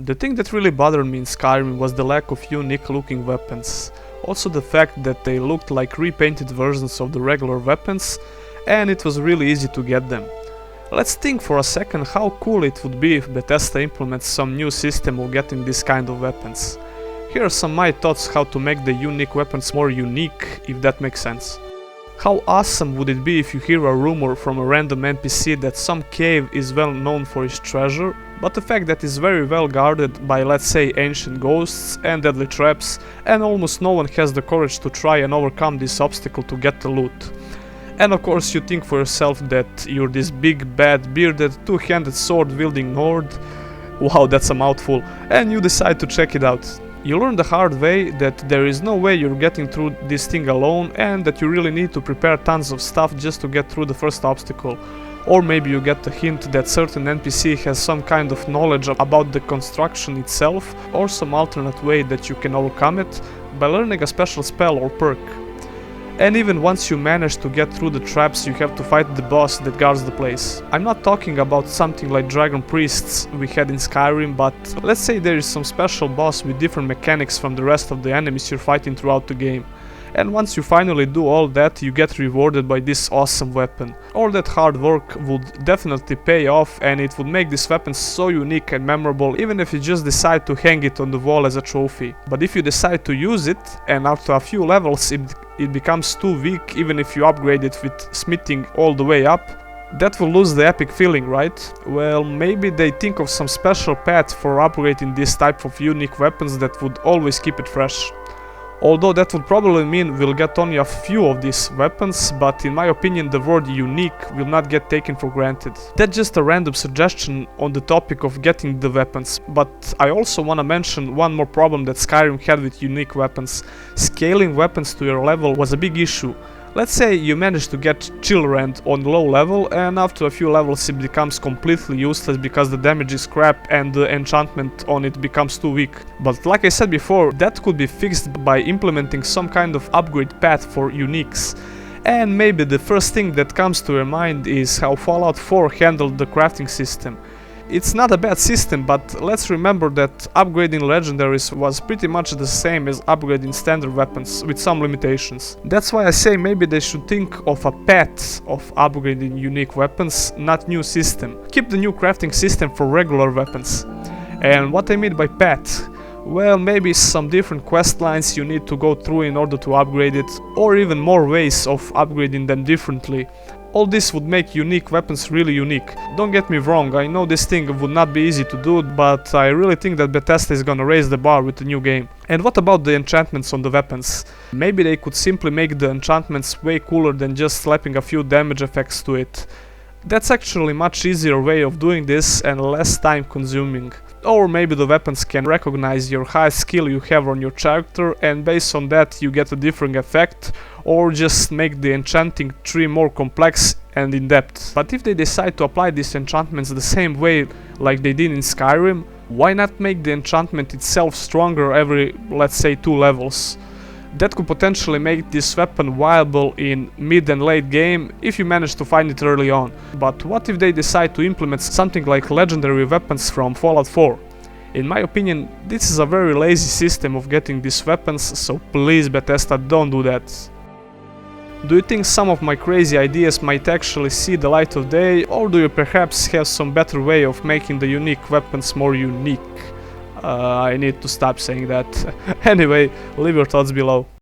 The thing that really bothered me in Skyrim was the lack of unique looking weapons. Also the fact that they looked like repainted versions of the regular weapons, and it was really easy to get them. Let's think for a second how cool it would be if Bethesda implements some new system of getting this kind of weapons. Here are some my thoughts how to make the unique weapons more unique, if that makes sense. How awesome would it be if you hear a rumor from a random NPC that some cave is well known for its treasure, but the fact that it's very well guarded by, let's say, ancient ghosts and deadly traps, and almost no one has the courage to try and overcome this obstacle to get the loot. And of course you think for yourself that you're this big, bad, bearded, two-handed sword-wielding Nord. Wow, that's a mouthful. And you decide to check it out. You learn the hard way that there is no way you're getting through this thing alone and that you really need to prepare tons of stuff just to get through the first obstacle. Or maybe you get the hint that certain NPC has some kind of knowledge about the construction itself or some alternate way that you can overcome it by learning a special spell or perk. And even once you manage to get through the traps, you have to fight the boss that guards the place. I'm not talking about something like Dragon Priests we had in Skyrim, but let's say there is some special boss with different mechanics from the rest of the enemies you're fighting throughout the game. And once you finally do all that, you get rewarded by this awesome weapon. All that hard work would definitely pay off, and it would make this weapon so unique and memorable even if you just decide to hang it on the wall as a trophy. But if you decide to use it, and after a few levels it becomes too weak even if you upgrade it with smithing all the way up, that will lose the epic feeling, right? Well, maybe they think of some special path for upgrading this type of unique weapons that would always keep it fresh. Although that would probably mean we'll get only a few of these weapons, but in my opinion the word unique will not get taken for granted. That's just a random suggestion on the topic of getting the weapons, but I also wanna mention one more problem that Skyrim had with unique weapons. Scaling weapons to your level was a big issue. Let's say you manage to get Chillrend on low level and after a few levels it becomes completely useless because the damage is crap and the enchantment on it becomes too weak. But like I said before, that could be fixed by implementing some kind of upgrade path for uniques. And maybe the first thing that comes to your mind is how Fallout 4 handled the crafting system. It's not a bad system, but let's remember that upgrading legendaries was pretty much the same as upgrading standard weapons, with some limitations. That's why I say maybe they should think of a path of upgrading unique weapons, not new system. Keep the new crafting system for regular weapons. And what I mean by path? Well, maybe some different quest lines you need to go through in order to upgrade it, or even more ways of upgrading them differently. All this would make unique weapons really unique. Don't get me wrong, I know this thing would not be easy to do, but I really think that Bethesda is gonna raise the bar with the new game. And what about the enchantments on the weapons? Maybe they could simply make the enchantments way cooler than just slapping a few damage effects to it. That's actually a much easier way of doing this and less time consuming. Or maybe the weapons can recognize your high skill you have on your character and based on that you get a different effect, or just make the enchanting tree more complex and in-depth. But if they decide to apply these enchantments the same way like they did in Skyrim, why not make the enchantment itself stronger every, let's say, 2 levels? That could potentially make this weapon viable in mid and late game if you manage to find it early on. But what if they decide to implement something like legendary weapons from Fallout 4? In my opinion, this is a very lazy system of getting these weapons, so please Bethesda, don't do that. Do you think some of my crazy ideas might actually see the light of day, or do you perhaps have some better way of making the unique weapons more unique? I need to stop saying that. Anyway, leave your thoughts below.